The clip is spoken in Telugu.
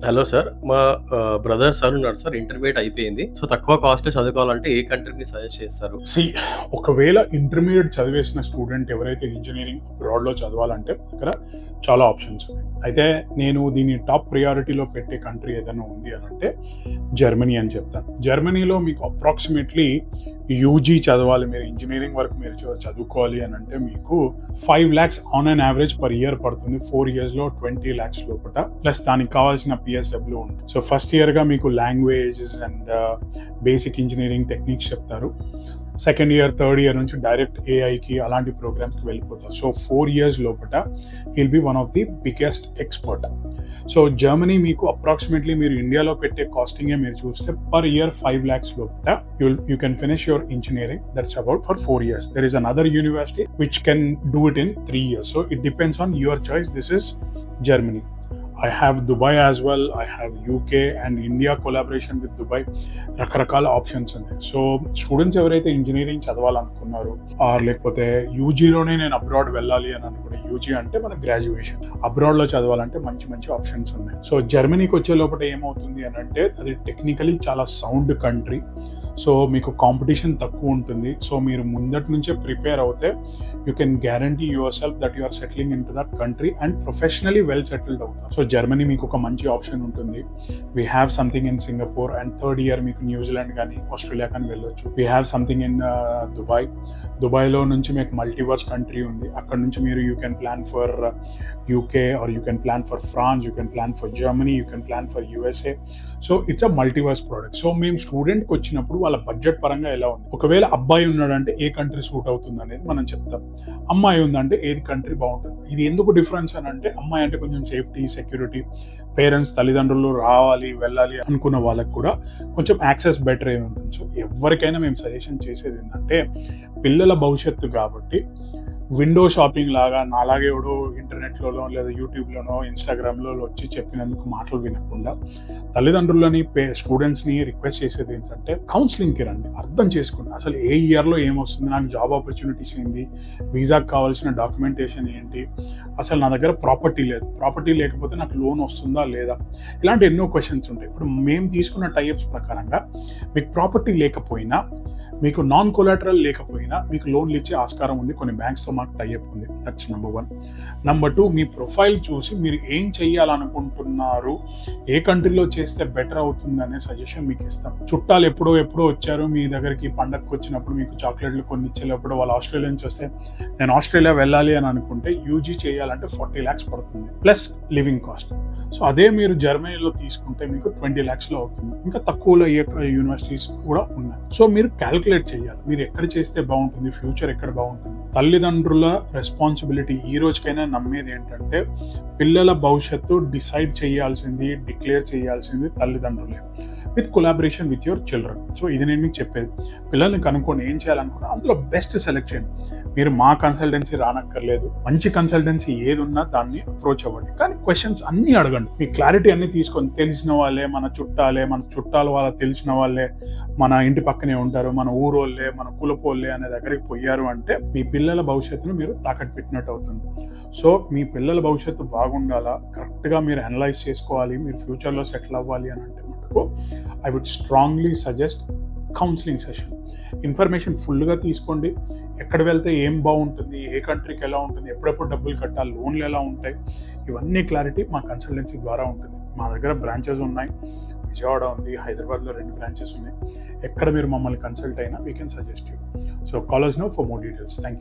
Hello sir. మా బ్రదర్ సన్ ఉన్నాడు సార్. ఇంటర్మీడియేట్ అయిపోయింది. సో, తక్కువ కాస్ట్‌లో చదువుకోవాలంటే ఏ కంట్రీని సజెస్ట్ చేస్తారు? సి ఒకవేళ ఇంటర్మీడియట్ చదివేసిన స్టూడెంట్ ఎవరైతే ఇంజనీరింగ్ అబ్రాడ్‌లో చదవాలంటే మన దగ్గర చాలా ఆప్షన్స్ ఉన్నాయి. అయితే నేను దీన్ని టాప్ ప్రియారిటీలో పెట్టే కంట్రీ ఏదైనా ఉంది అనంటే జర్మనీ అని చెప్తాను. జర్మనీలో మీకు అప్రాక్సిమేట్లీ యూజీ చదవాలి, మీరు ఇంజనీరింగ్ వరకు మీరు చదువుకోవాలి అని అంటే మీకు 5 lakhs on an average per year పడుతుంది. 4 yearsలో 20 lakhs లోపల, ప్లస్ దానికి కావాల్సిన పిఎస్డబ్ల్యూ ఉంది. సో ఫస్ట్ ఇయర్గా మీకు languages and basic engineering techniques చెప్తారు. సెకండ్ ఇయర్, థర్డ్ ఇయర్ నుంచి డైరెక్ట్ ఏఐకి అలాంటి ప్రోగ్రామ్స్కి వెళ్ళిపోతారు. సో 4 years లోపల he'll be one of the biggest expert. So Germany మీకు అప్రాక్సిమేట్లీ మీరు ఇండియాలో పెట్టే కాస్టింగే మీరు చూస్తే పర్ ఇయర్ 5 lakhs లోపల you can finish your engineering. That's about for 4 years. There is another university which can do it in 3 years. So it depends on your choice. This is Germany. I have Dubai as well. I have UK and India collaboration with Dubai. రకరకాల ఆప్షన్స్ ఉన్నాయి. సో స్టూడెంట్స్ ఎవరైతే ఇంజనీరింగ్ చదవాలనుకున్నారు ఆర్ లేకపోతే యూజీలోనే నేను అబ్రాడ్ వెళ్ళాలి అని అనుకునే, యూజీ అంటే మన గ్రాడ్యుయేషన్, అబ్రాడ్లో చదవాలంటే మంచి మంచి ఆప్షన్స్ ఉన్నాయి. సో జర్మనీకి వచ్చే లోపల ఏమవుతుంది అని అంటే అది టెక్నికలీ చాలా సౌండ్ కంట్రీ. సో మీకు కాంపిటీషన్ తక్కువ ఉంటుంది. సో మీరు ముందటి నుంచే ప్రిపేర్ అవుతే you can guarantee yourself that you are settling in to that country and professionally well settled అవుతారు. సో జర్మనీ మీకు ఒక మంచి ఆప్షన్ ఉంటుంది. We have something in Singapore and third year మీకు న్యూజిలాండ్ కానీ ఆస్ట్రేలియా కానీ వెళ్ళొచ్చు. We have something in Dubai. దుబాయ్లో నుంచి మీకు మల్టీవర్స్ కంట్రీ ఉంది. అక్కడ నుంచి మీరు you can plan for UK or you can plan for France, you can plan for Germany, you can plan for USA. So it's a multiverse product. సో మేము స్టూడెంట్కి వచ్చినప్పుడు వాళ్ళ బడ్జెట్ పరంగా ఎలా ఉంది, ఒకవేళ అబ్బాయి ఉన్నాడంటే ఏ కంట్రీ సూట్ అవుతుంది అనేది మనం చెప్తాం. అమ్మాయి ఉందంటే ఏది కంట్రీ బాగుంటుంది. ఇది ఎందుకు డిఫరెన్స్ అని అంటే అమ్మాయి అంటే కొంచెం సేఫ్టీ, సెక్యూరిటీ, పేరెంట్స్ తల్లిదండ్రులు రావాలి వెళ్ళాలి అనుకున్న వాళ్ళకి కూడా కొంచెం యాక్సెస్ బెటర్ అయి ఉంటుంది. సో ఎవరికైనా మేము సజెషన్ చేసేది ఏంటంటే పిల్లల భవిష్యత్తు కాబట్టి విండో షాపింగ్ లాగా నాలాగే ఎవడో ఇంటర్నెట్లోనో లేదా యూట్యూబ్లోనో ఇన్స్టాగ్రామ్లో వచ్చి చెప్పినందుకు మాటలు వినకుండా తల్లిదండ్రులని స్టూడెంట్స్ని రిక్వెస్ట్ చేసేది ఏంటంటే కౌన్సిలింగ్కి రండి, అర్థం చేసుకోండి అసలు ఏ ఇయర్లో ఏమొస్తుంది, నాకు జాబ్ ఆపర్చునిటీస్ ఏంటి, వీసాకి కావాల్సిన డాక్యుమెంటేషన్ ఏంటి, అసలు నా దగ్గర ప్రాపర్టీ లేదు, ప్రాపర్టీ లేకపోతే నాకు లోన్ వస్తుందా లేదా, ఇలాంటి ఎన్నో క్వశ్చన్స్ ఉంటాయి. ఇప్పుడు మేము తీసుకున్న టైప్స్ ప్రకారంగా మీకు ప్రాపర్టీ లేకపోయినా, మీకు నాన్ కొలాటరల్ లేకపోయినా మీకు లోన్లు ఇచ్చే ఆస్కారం ఉంది. కొన్ని బ్యాంక్స్తో మాకు టైఅప్ ఉంది. That's number 1. Number 2, me profile చూసి మీరు ఏం చెయ్యాలనుకుంటున్నారు, ఏ కంట్రీలో చేస్తే బెటర్ అవుతుంది అనే సజెషన్ మీకు ఇస్తాం. చుట్టాలు ఎప్పుడో వచ్చారు మీ దగ్గరికి, పండగకు వచ్చినప్పుడు మీకు చాక్లెట్లు కొన్ని ఇచ్చేటప్పుడు వాళ్ళు ఆస్ట్రేలియా నుంచి వస్తే నేను ఆస్ట్రేలియా వెళ్ళాలి అని అనుకుంటే యూజీ చేయాలంటే 40 lakhs పడుతుంది ప్లస్ లివింగ్ కాస్ట్. సో అదే మీరు జర్మనీలో తీసుకుంటే మీకు 20 lakhsలో అవుతుంది. ఇంకా తక్కువలో అయ్యే యూనివర్సిటీస్ కూడా ఉన్నాయి. సో మీరు క్యాల్కులేట్ చేయాలి, మీరు ఎక్కడ చేస్తే బాగుంటుంది, ఫ్యూచర్ ఎక్కడ బాగుంటుంది. తల్లిదండ్రుల రెస్పాన్సిబిలిటీ ఈ రోజుకైనా నమ్మేది ఏంటంటే పిల్లల భవిష్యత్తు డిసైడ్ చేయాల్సింది, డిక్లేర్ చేయాల్సింది తల్లిదండ్రులే with collaboration with your children. So ఇది నేను మీకు చెప్పేది. పిల్లల్ని కనుక్కొని ఏం చేయాలనుకున్నా అందులో బెస్ట్ సెలెక్ట్ చేయండి. మీరు మా కన్సల్టెన్సీ రానక్కర్లేదు, మంచి కన్సల్టెన్సీ ఏది ఉన్నా దాన్ని అప్రోచ్ అవ్వండి. కానీ క్వశ్చన్స్ అన్నీ అడగండి, మీ క్లారిటీ అన్ని తీసుకొని తెలిసిన వాళ్ళే, మన చుట్టాల వాళ్ళ తెలిసిన వాళ్ళే, మన ఇంటి పక్కనే ఉంటారు, మన ఊరోళ్ళే, మన కులపోళ్ళే అనే దగ్గరికి పోయారు అంటే మీ పిల్లల భవిష్యత్తును మీరు తాకట్టు పెట్టినట్టు అవుతుంది. సో మీ పిల్లల భవిష్యత్తు బాగుండాలా, కరెక్ట్గా మీరు అనలైజ్ చేసుకోవాలి, మీరు ఫ్యూచర్లో సెటిల్ అవ్వాలి అని అంటే మటుకు I would strongly suggest counselling session. Information ఫుల్గా తీసుకోండి. ఎక్కడ వెళ్తే ఏం బాగుంటుంది, ఏ కంట్రీకి ఎలా ఉంటుంది, ఎప్పుడెప్పుడు డబ్బులు కట్టాలి, లోన్లు ఎలా ఉంటాయి, ఇవన్నీ క్లారిటీ మా కన్సల్టెన్సీ ద్వారా ఉంటుంది. మా దగ్గర బ్రాంచెస్ ఉన్నాయి, విజయవాడ ఉంది, హైదరాబాద్లో 2 branches ఉన్నాయి. ఎక్కడ మీరు మమ్మల్ని కన్సల్ట్ అయినా we can suggest you. So call us now for more details. Thank you.